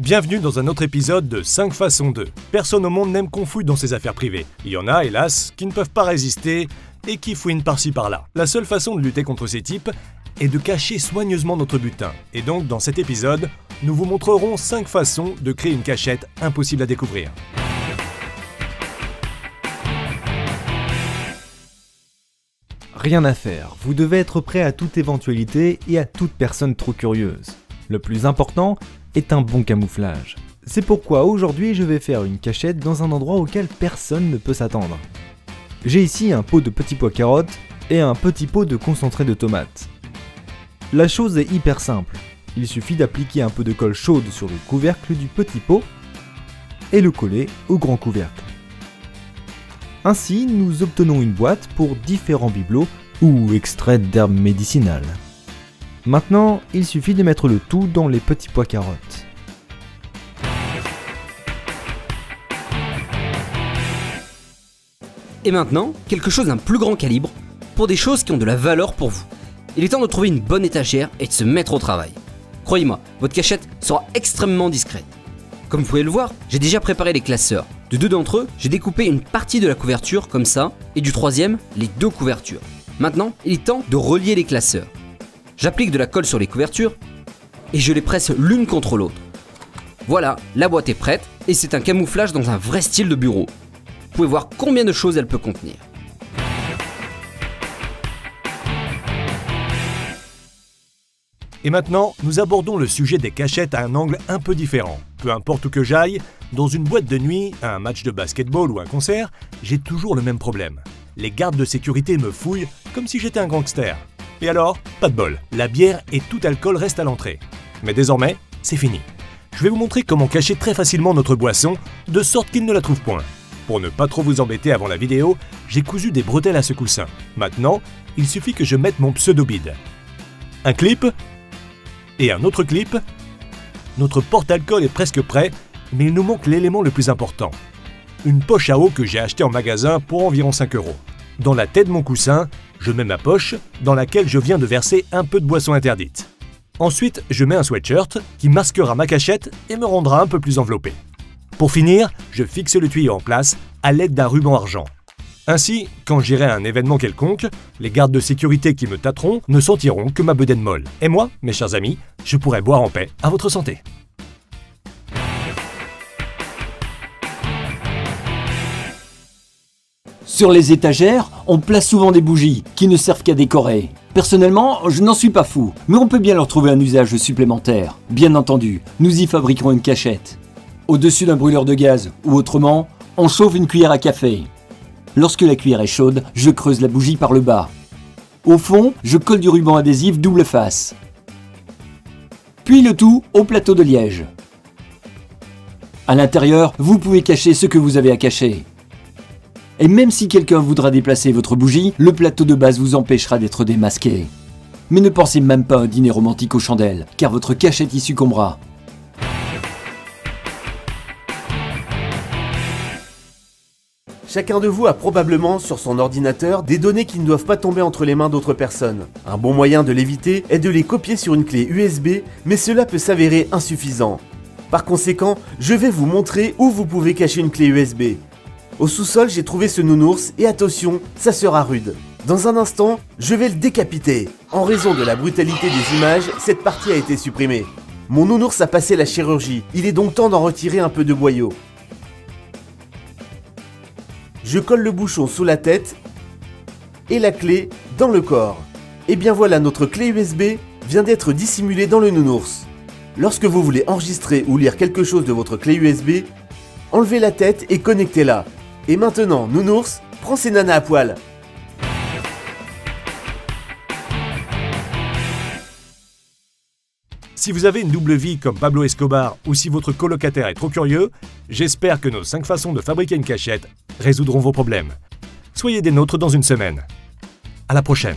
Bienvenue dans un autre épisode de 5 façons 2. Personne au monde n'aime qu'on fouille dans ses affaires privées. Il y en a, hélas, qui ne peuvent pas résister et qui fouinent par-ci par-là. La seule façon de lutter contre ces types est de cacher soigneusement notre butin. Et donc, dans cet épisode, nous vous montrerons 5 façons de créer une cachette impossible à découvrir. Rien à faire, vous devez être prêt à toute éventualité et à toute personne trop curieuse. Le plus important est un bon camouflage. C'est pourquoi aujourd'hui je vais faire une cachette dans un endroit auquel personne ne peut s'attendre. J'ai ici un pot de petits pois carottes et un petit pot de concentré de tomates. La chose est hyper simple, il suffit d'appliquer un peu de colle chaude sur le couvercle du petit pot et le coller au grand couvercle. Ainsi, nous obtenons une boîte pour différents bibelots ou extraits d'herbes médicinales. Maintenant, il suffit de mettre le tout dans les petits pois carottes. Et maintenant, quelque chose d'un plus grand calibre pour des choses qui ont de la valeur pour vous. Il est temps de trouver une bonne étagère et de se mettre au travail. Croyez-moi, votre cachette sera extrêmement discrète. Comme vous pouvez le voir, j'ai déjà préparé les classeurs. De 2 d'entre eux, j'ai découpé une partie de la couverture comme ça, et du troisième, les 2 couvertures. Maintenant, il est temps de relier les classeurs. J'applique de la colle sur les couvertures, et je les presse l'une contre l'autre. Voilà, la boîte est prête, et c'est un camouflage dans un vrai style de bureau. Vous pouvez voir combien de choses elle peut contenir. Et maintenant, nous abordons le sujet des cachettes à un angle un peu différent. Peu importe où que j'aille, dans une boîte de nuit, à un match de basketball ou un concert, j'ai toujours le même problème. Les gardes de sécurité me fouillent comme si j'étais un gangster. Et alors, pas de bol, la bière et tout alcool restent à l'entrée. Mais désormais, c'est fini. Je vais vous montrer comment cacher très facilement notre boisson, de sorte qu'ils ne la trouvent point. Pour ne pas trop vous embêter avant la vidéo, j'ai cousu des bretelles à ce coussin. Maintenant, il suffit que je mette mon pseudo-bide. Un clip et un autre clip. Notre porte-alcool est presque prêt, mais il nous manque l'élément le plus important. Une poche à eau que j'ai achetée en magasin pour environ 5 €. Dans la tête de mon coussin, je mets ma poche, dans laquelle je viens de verser un peu de boisson interdite. Ensuite, je mets un sweatshirt qui masquera ma cachette et me rendra un peu plus enveloppé. Pour finir, je fixe le tuyau en place à l'aide d'un ruban argent. Ainsi, quand j'irai à un événement quelconque, les gardes de sécurité qui me tâteront ne sentiront que ma bedaine molle. Et moi, mes chers amis, je pourrai boire en paix à votre santé. Sur les étagères, on place souvent des bougies qui ne servent qu'à décorer. Personnellement, je n'en suis pas fou, mais on peut bien leur trouver un usage supplémentaire. Bien entendu, nous y fabriquerons une cachette. Au-dessus d'un brûleur de gaz, ou autrement, on chauffe une cuillère à café. Lorsque la cuillère est chaude, je creuse la bougie par le bas. Au fond, je colle du ruban adhésif double face. Puis le tout au plateau de liège. À l'intérieur, vous pouvez cacher ce que vous avez à cacher. Et même si quelqu'un voudra déplacer votre bougie, le plateau de base vous empêchera d'être démasqué. Mais ne pensez même pas à un dîner romantique aux chandelles, car votre cachette y succombera. Chacun de vous a probablement sur son ordinateur des données qui ne doivent pas tomber entre les mains d'autres personnes. Un bon moyen de l'éviter est de les copier sur une clé USB, mais cela peut s'avérer insuffisant. Par conséquent, je vais vous montrer où vous pouvez cacher une clé USB. Au sous-sol, j'ai trouvé ce nounours et attention, ça sera rude. Dans un instant, je vais le décapiter. En raison de la brutalité des images, cette partie a été supprimée. Mon nounours a passé la chirurgie, il est donc temps d'en retirer un peu de boyau. Je colle le bouchon sous la tête et la clé dans le corps. Et bien voilà, notre clé USB vient d'être dissimulée dans le nounours. Lorsque vous voulez enregistrer ou lire quelque chose de votre clé USB, enlevez la tête et connectez-la. Et maintenant, nounours, prends ces nanas à poil. Si vous avez une double vie comme Pablo Escobar ou si votre colocataire est trop curieux, j'espère que nos 5 façons de fabriquer une cachette résoudront vos problèmes. Soyez des nôtres dans une semaine. À la prochaine.